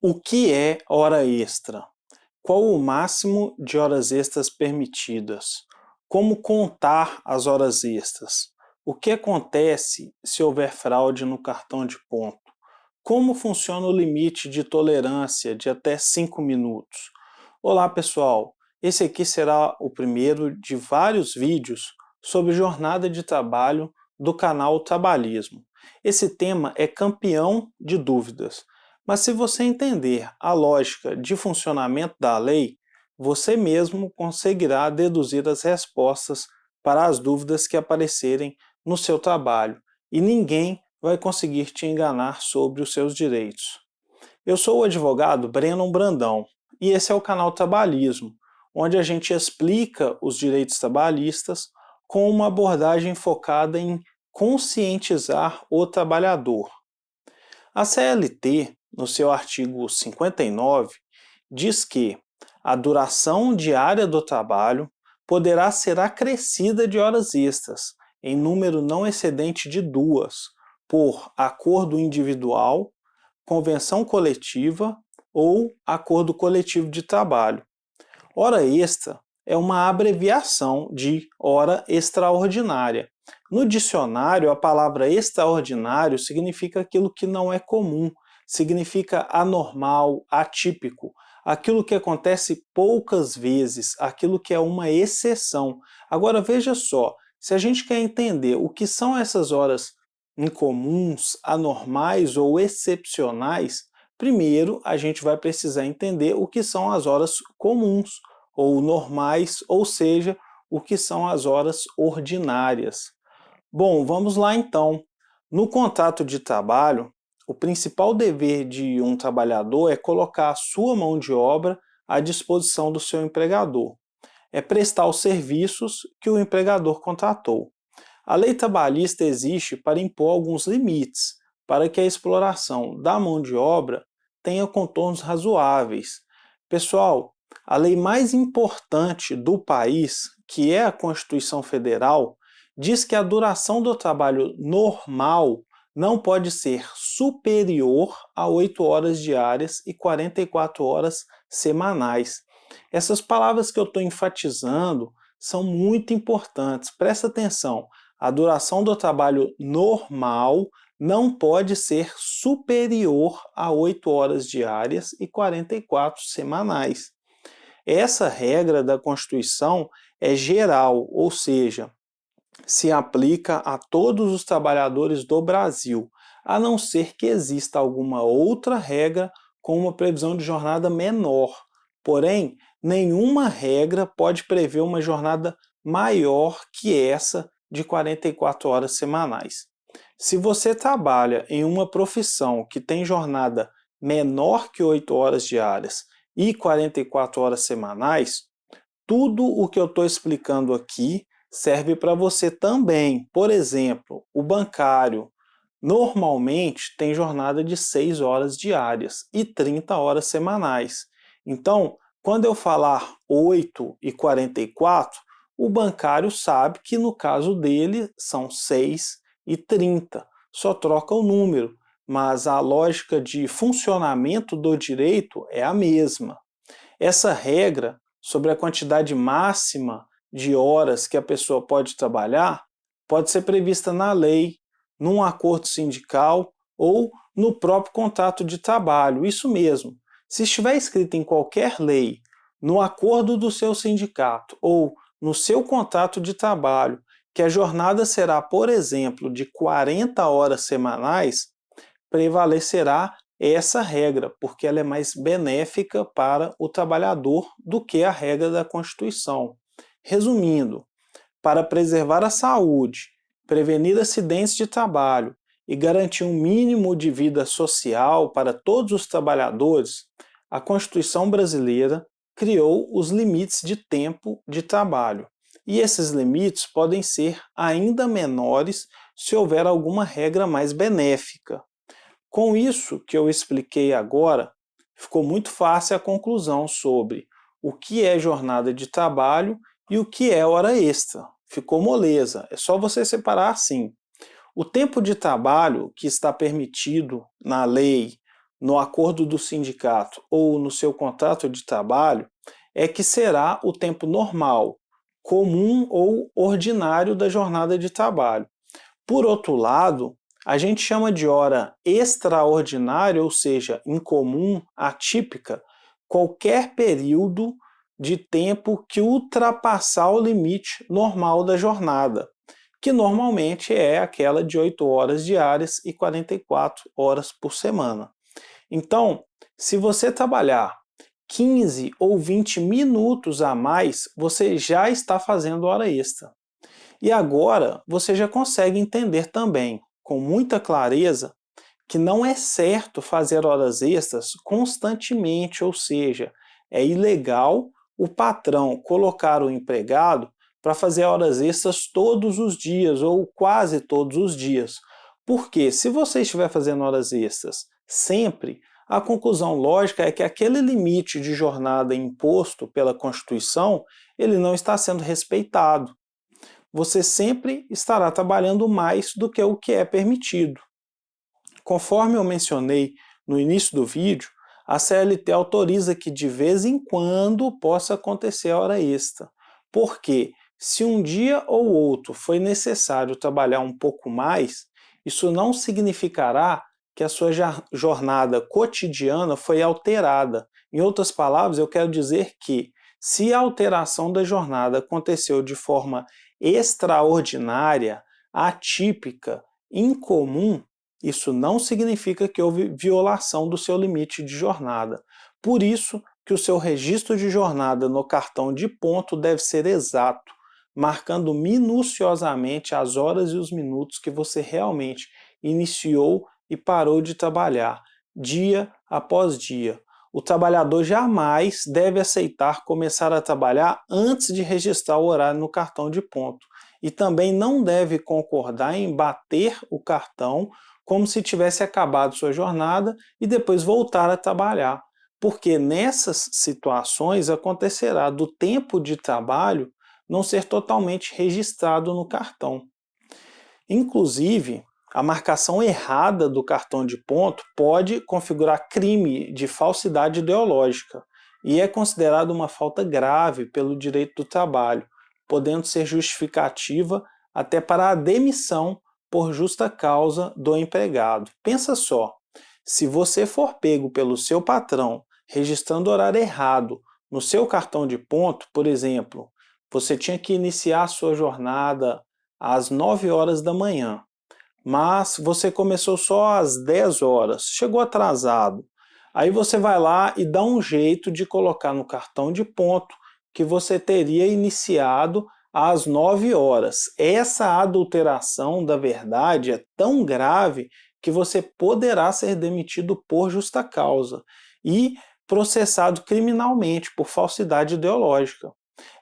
O que é hora extra? Qual o máximo de horas extras permitidas? Como contar as horas extras? O que acontece se houver fraude no cartão de ponto? Como funciona o limite de tolerância de até 5 minutos? Olá pessoal, esse aqui será o primeiro de vários vídeos sobre jornada de trabalho do canal Trabalhismo. Esse tema é campeão de dúvidas, mas se você entender a lógica de funcionamento da lei, você mesmo conseguirá deduzir as respostas para as dúvidas que aparecerem no seu trabalho e ninguém vai conseguir te enganar sobre os seus direitos. Eu sou o advogado Breno Brandão e esse é o canal Trabalhismo, onde a gente explica os direitos trabalhistas com uma abordagem focada em conscientizar o trabalhador. A CLT, no seu artigo 59, diz que a duração diária do trabalho poderá ser acrescida de horas extras, em número não excedente de 2, por acordo individual, convenção coletiva ou acordo coletivo de trabalho. Hora extra é uma abreviação de hora extraordinária. No dicionário, a palavra extraordinário significa aquilo que não é comum, significa anormal, atípico, aquilo que acontece poucas vezes, aquilo que é uma exceção. Agora veja só, se a gente quer entender o que são essas horas incomuns, anormais ou excepcionais, primeiro a gente vai precisar entender o que são as horas comuns ou normais, ou seja, o que são as horas ordinárias. Bom, vamos lá então. No contrato de trabalho, o principal dever de um trabalhador é colocar a sua mão de obra à disposição do seu empregador. É prestar os serviços que o empregador contratou. A lei trabalhista existe para impor alguns limites, para que a exploração da mão de obra tenha contornos razoáveis. Pessoal, a lei mais importante do país, que é a Constituição Federal, diz que a duração do trabalho normal não pode ser superior a 8 horas diárias e 44 horas semanais. Essas palavras que eu estou enfatizando são muito importantes. Presta atenção. A duração do trabalho normal não pode ser superior a 8 horas diárias e 44 semanais. Essa regra da Constituição é geral, ou seja, se aplica a todos os trabalhadores do Brasil, a não ser que exista alguma outra regra com uma previsão de jornada menor. Porém, nenhuma regra pode prever uma jornada maior que essa de 44 horas semanais. Se você trabalha em uma profissão que tem jornada menor que 8 horas diárias e 44 horas semanais, tudo o que eu estou explicando aqui serve para você também. Por exemplo, o bancário normalmente tem jornada de 6 horas diárias e 30 horas semanais. Então, quando eu falar 8 e 44, o bancário sabe que no caso dele são 6 e 30. Só troca o número, mas a lógica de funcionamento do direito é a mesma. Essa regra sobre a quantidade máxima de horas que a pessoa pode trabalhar pode ser prevista na lei, num acordo sindical ou no próprio contrato de trabalho. Isso mesmo. Se estiver escrito em qualquer lei, no acordo do seu sindicato ou no seu contrato de trabalho, que a jornada será, por exemplo, de 40 horas semanais, prevalecerá essa regra, porque ela é mais benéfica para o trabalhador do que a regra da Constituição. Resumindo, para preservar a saúde, prevenir acidentes de trabalho e garantir um mínimo de vida social para todos os trabalhadores, a Constituição brasileira criou os limites de tempo de trabalho. E esses limites podem ser ainda menores se houver alguma regra mais benéfica. Com isso que eu expliquei agora, ficou muito fácil a conclusão sobre o que é jornada de trabalho e o que é hora extra. Ficou moleza, é só você separar assim. O tempo de trabalho que está permitido na lei no acordo do sindicato ou no seu contrato de trabalho é que será o tempo normal, comum ou ordinário da jornada de trabalho. Por outro lado, a gente chama de hora extraordinária, ou seja, incomum, atípica, qualquer período de tempo que ultrapassar o limite normal da jornada, que normalmente é aquela de 8 horas diárias e 44 horas por semana. Então, se você trabalhar 15 ou 20 minutos a mais, você já está fazendo hora extra. E agora você já consegue entender também, com muita clareza, que não é certo fazer horas extras constantemente, ou seja, é ilegal o patrão colocar o empregado para fazer horas extras todos os dias ou quase todos os dias. Porque se você estiver fazendo horas extras sempre, a conclusão lógica é que aquele limite de jornada imposto pela Constituição, ele não está sendo respeitado. Você sempre estará trabalhando mais do que o que é permitido. Conforme eu mencionei no início do vídeo, a CLT autoriza que de vez em quando possa acontecer a hora extra, porque se um dia ou outro foi necessário trabalhar um pouco mais, isso não significará que a sua jornada cotidiana foi alterada. Em outras palavras, eu quero dizer que se a alteração da jornada aconteceu de forma extraordinária, atípica, incomum, isso não significa que houve violação do seu limite de jornada. Por isso que o seu registro de jornada no cartão de ponto deve ser exato, marcando minuciosamente as horas e os minutos que você realmente iniciou e parou de trabalhar, dia após dia. O trabalhador jamais deve aceitar começar a trabalhar antes de registrar o horário no cartão de ponto. E também não deve concordar em bater o cartão como se tivesse acabado sua jornada e depois voltar a trabalhar. Porque nessas situações acontecerá do tempo de trabalho não ser totalmente registrado no cartão. Inclusive, a marcação errada do cartão de ponto pode configurar crime de falsidade ideológica e é considerado uma falta grave pelo direito do trabalho, podendo ser justificativa até para a demissão por justa causa do empregado. Pensa só, se você for pego pelo seu patrão registrando horário errado no seu cartão de ponto, por exemplo, você tinha que iniciar a sua jornada às 9 horas da manhã, mas você começou só às 10 horas, chegou atrasado. Aí você vai lá e dá um jeito de colocar no cartão de ponto que você teria iniciado às 9 horas. Essa adulteração da verdade é tão grave que você poderá ser demitido por justa causa e processado criminalmente por falsidade ideológica.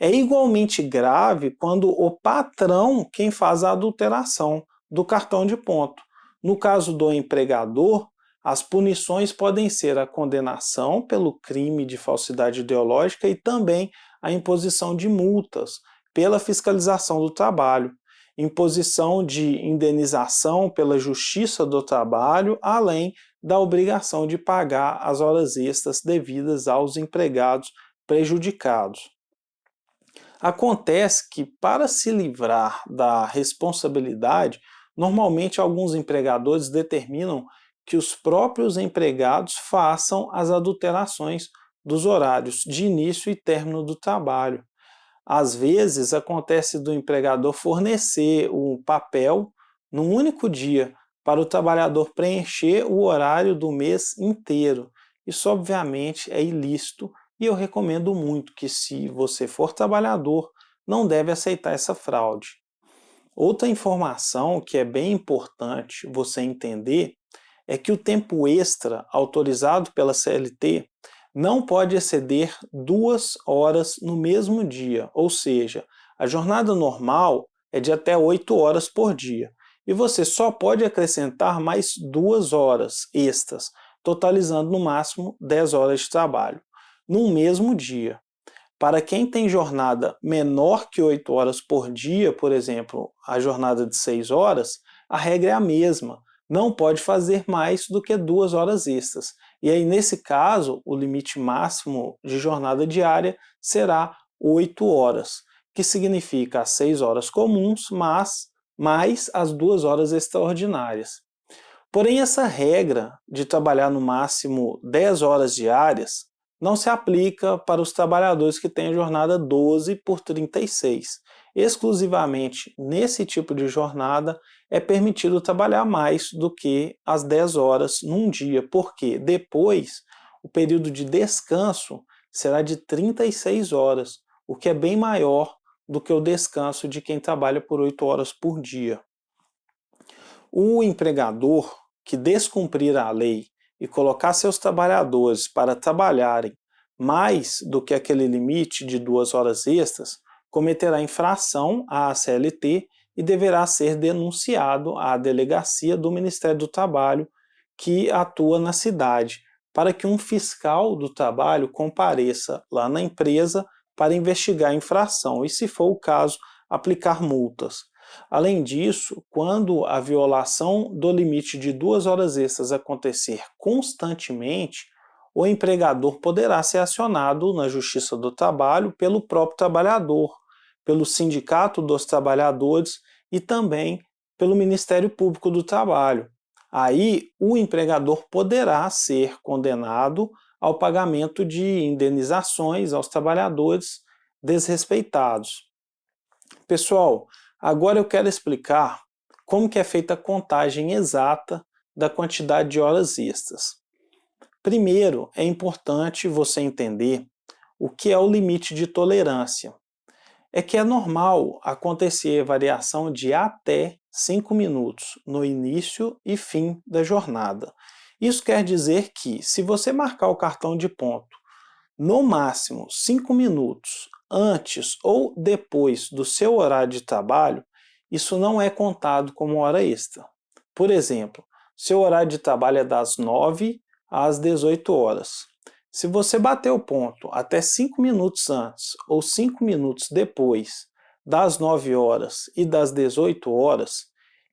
É igualmente grave quando o patrão quem faz a adulteração do cartão de ponto. No caso do empregador, as punições podem ser a condenação pelo crime de falsidade ideológica e também a imposição de multas pela fiscalização do trabalho, imposição de indenização pela Justiça do Trabalho, além da obrigação de pagar as horas extras devidas aos empregados prejudicados. Acontece que, para se livrar da responsabilidade, normalmente alguns empregadores determinam que os próprios empregados façam as adulterações dos horários de início e término do trabalho. Às vezes, acontece do empregador fornecer o papel num único dia para o trabalhador preencher o horário do mês inteiro. Isso, obviamente, é ilícito e eu recomendo muito que, se você for trabalhador, não deve aceitar essa fraude. Outra informação que é bem importante você entender é que o tempo extra autorizado pela CLT não pode exceder 2 horas no mesmo dia, ou seja, a jornada normal é de até 8 horas por dia, e você só pode acrescentar mais 2 horas extras, totalizando no máximo 10 horas de trabalho, num mesmo dia. Para quem tem jornada menor que 8 horas por dia, por exemplo, a jornada de 6 horas, a regra é a mesma, não pode fazer mais do que 2 horas extras. E aí, nesse caso, o limite máximo de jornada diária será 8 horas, que significa as 6 horas comuns, mas mais as 2 horas extraordinárias. Porém, essa regra de trabalhar no máximo 10 horas diárias não se aplica para os trabalhadores que têm a jornada 12 por 36. Exclusivamente nesse tipo de jornada é permitido trabalhar mais do que as 10 horas num dia, porque depois o período de descanso será de 36 horas, o que é bem maior do que o descanso de quem trabalha por 8 horas por dia. O empregador que descumprir a lei e colocar seus trabalhadores para trabalharem mais do que aquele limite de 2 horas extras, cometerá infração à CLT e deverá ser denunciado à delegacia do Ministério do Trabalho que atua na cidade, para que um fiscal do trabalho compareça lá na empresa para investigar a infração e, se for o caso, aplicar multas. Além disso, quando a violação do limite de 2 horas extras acontecer constantemente, o empregador poderá ser acionado na Justiça do Trabalho pelo próprio trabalhador, pelo Sindicato dos Trabalhadores e também pelo Ministério Público do Trabalho. Aí, o empregador poderá ser condenado ao pagamento de indenizações aos trabalhadores desrespeitados. Pessoal, agora eu quero explicar como que é feita a contagem exata da quantidade de horas extras. Primeiro, é importante você entender o que é o limite de tolerância. É que é normal acontecer variação de até 5 minutos no início e fim da jornada. Isso quer dizer que, se você marcar o cartão de ponto no máximo 5 minutos antes ou depois do seu horário de trabalho, isso não é contado como hora extra. Por exemplo, seu horário de trabalho é das 9 às 18 horas. Se você bater o ponto até 5 minutos antes ou 5 minutos depois das 9 horas e das 18 horas,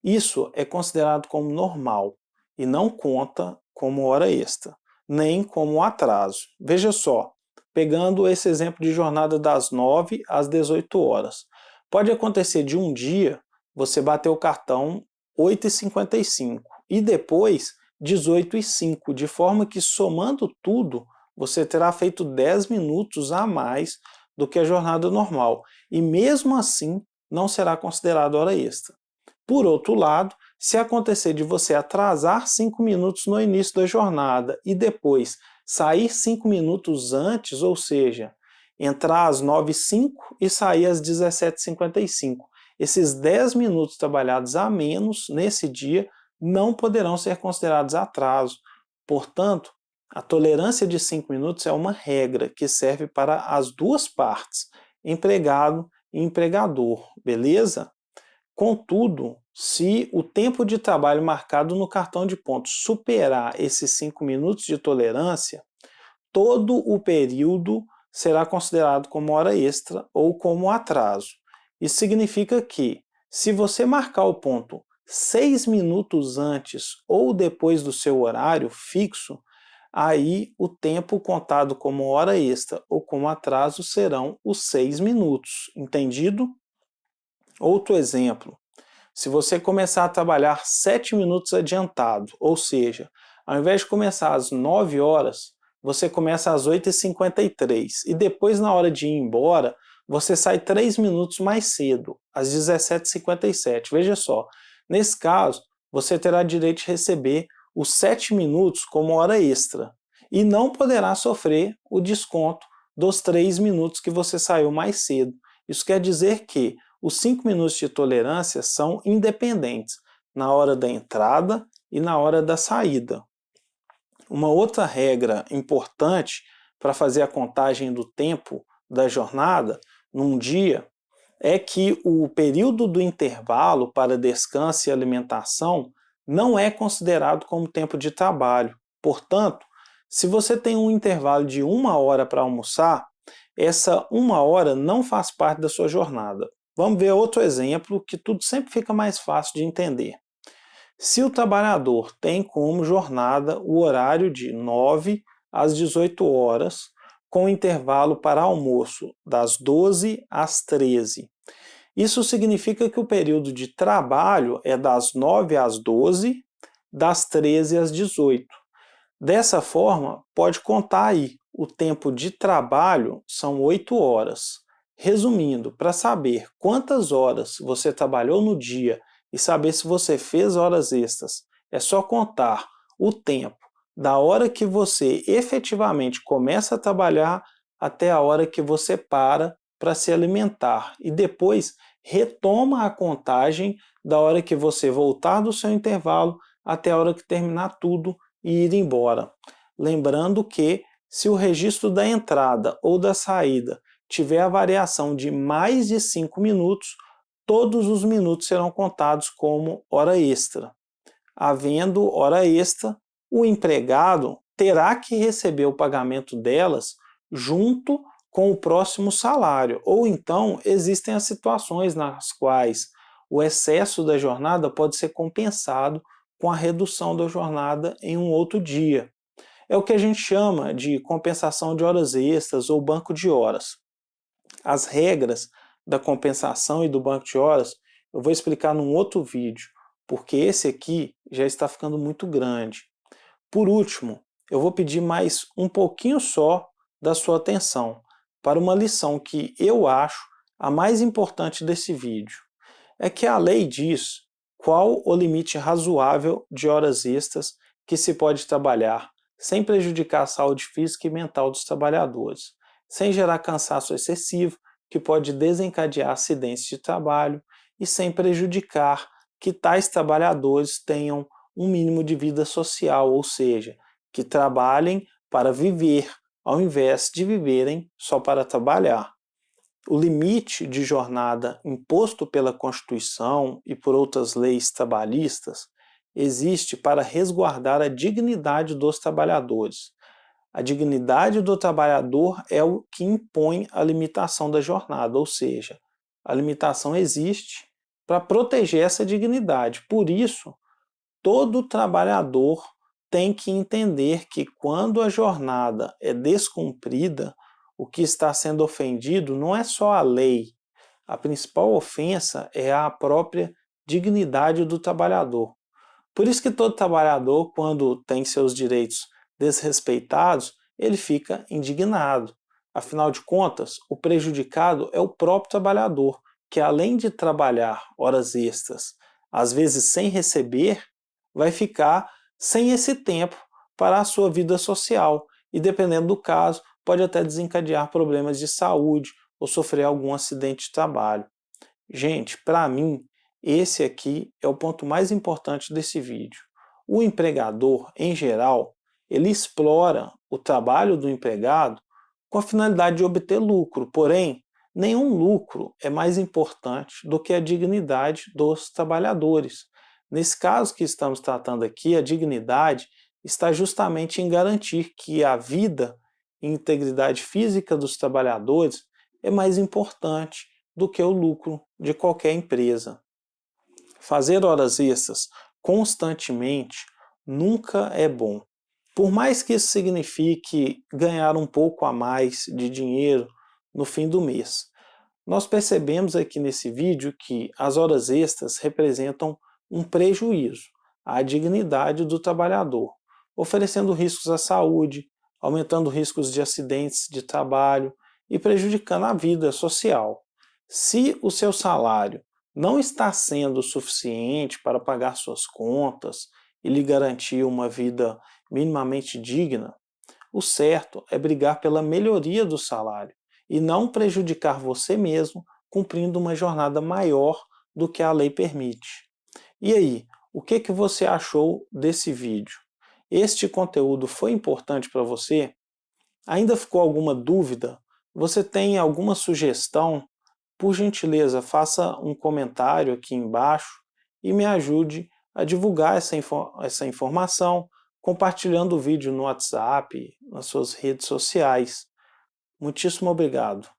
isso é considerado como normal e não conta como hora extra, nem como atraso. Veja só, pegando esse exemplo de jornada das 9 às 18 horas. Pode acontecer de um dia você bater o cartão 8h55 e depois 18h05, de forma que, somando tudo, você terá feito 10 minutos a mais do que a jornada normal, e mesmo assim não será considerado hora extra. Por outro lado, se acontecer de você atrasar 5 minutos no início da jornada e depois sair 5 minutos antes, ou seja, entrar às 9h05 e sair às 17h55, esses 10 minutos trabalhados a menos nesse dia não poderão ser considerados atraso. Portanto, a tolerância de 5 minutos é uma regra que serve para as duas partes, empregado e empregador, beleza? Contudo, se o tempo de trabalho marcado no cartão de pontos superar esses 5 minutos de tolerância, todo o período será considerado como hora extra ou como atraso. Isso significa que, se você marcar o ponto 6 minutos antes ou depois do seu horário fixo, aí o tempo contado como hora extra ou como atraso serão os 6 minutos, entendido? Outro exemplo, se você começar a trabalhar 7 minutos adiantado, ou seja, ao invés de começar às 9 horas, você começa às 8h53 e depois, na hora de ir embora, você sai 3 minutos mais cedo, às 17h57. Veja só, nesse caso, você terá direito de receber os 7 minutos como hora extra e não poderá sofrer o desconto dos 3 minutos que você saiu mais cedo. Isso quer dizer que os 5 minutos de tolerância são independentes na hora da entrada e na hora da saída. Uma outra regra importante para fazer a contagem do tempo da jornada num dia é que o período do intervalo para descanso e alimentação não é considerado como tempo de trabalho. Portanto, se você tem um intervalo de 1 hora para almoçar, essa 1 hora não faz parte da sua jornada. Vamos ver outro exemplo que tudo sempre fica mais fácil de entender. Se o trabalhador tem como jornada o horário de 9 às 18 horas, com intervalo para almoço das 12 às 13. Isso significa que o período de trabalho é das 9 às 12, das 13 às 18. Dessa forma, pode contar aí, o tempo de trabalho são 8 horas. Resumindo, para saber quantas horas você trabalhou no dia e saber se você fez horas extras, é só contar o tempo da hora que você efetivamente começa a trabalhar até a hora que você para se alimentar e depois retoma a contagem da hora que você voltar do seu intervalo até a hora que terminar tudo e ir embora. Lembrando que se o registro da entrada ou da saída tiver a variação de mais de 5 minutos, todos os minutos serão contados como hora extra. Havendo hora extra, o empregado terá que receber o pagamento delas junto com o próximo salário. Ou então existem as situações nas quais o excesso da jornada pode ser compensado com a redução da jornada em um outro dia. É o que a gente chama de compensação de horas extras ou banco de horas. As regras da compensação e do banco de horas eu vou explicar num outro vídeo, porque esse aqui já está ficando muito grande. Por último, eu vou pedir mais um pouquinho só da sua atenção para uma lição que eu acho a mais importante desse vídeo. É que a lei diz qual o limite razoável de horas extras que se pode trabalhar sem prejudicar a saúde física e mental dos trabalhadores, sem gerar cansaço excessivo, que pode desencadear acidentes de trabalho, e sem prejudicar que tais trabalhadores tenham um mínimo de vida social, ou seja, que trabalhem para viver, ao invés de viverem só para trabalhar. O limite de jornada imposto pela Constituição e por outras leis trabalhistas existe para resguardar a dignidade dos trabalhadores. A dignidade do trabalhador é o que impõe a limitação da jornada, ou seja, a limitação existe para proteger essa dignidade. Por isso, todo trabalhador tem que entender que quando a jornada é descumprida, o que está sendo ofendido não é só a lei. A principal ofensa é a própria dignidade do trabalhador. Por isso que todo trabalhador, quando tem seus direitos desrespeitados, ele fica indignado. Afinal de contas, o prejudicado é o próprio trabalhador, que além de trabalhar horas extras, às vezes sem receber, vai ficar sem esse tempo para a sua vida social e, dependendo do caso, pode até desencadear problemas de saúde ou sofrer algum acidente de trabalho. Gente, para mim, esse aqui é o ponto mais importante desse vídeo. O empregador, em geral, ele explora o trabalho do empregado com a finalidade de obter lucro, porém, nenhum lucro é mais importante do que a dignidade dos trabalhadores. Nesse caso que estamos tratando aqui, a dignidade está justamente em garantir que a vida e integridade física dos trabalhadores é mais importante do que o lucro de qualquer empresa. Fazer horas extras constantemente nunca é bom. Por mais que isso signifique ganhar um pouco a mais de dinheiro no fim do mês. Nós percebemos aqui nesse vídeo que as horas extras representam um prejuízo à dignidade do trabalhador, oferecendo riscos à saúde, aumentando riscos de acidentes de trabalho e prejudicando a vida social. Se o seu salário não está sendo suficiente para pagar suas contas e lhe garantir uma vida minimamente digna, o certo é brigar pela melhoria do salário e não prejudicar você mesmo cumprindo uma jornada maior do que a lei permite. E aí, o que você achou desse vídeo? Este conteúdo foi importante para você? Ainda ficou alguma dúvida? Você tem alguma sugestão? Por gentileza, faça um comentário aqui embaixo e me ajude a divulgar essa informação, compartilhando o vídeo no WhatsApp, nas suas redes sociais. Muitíssimo obrigado.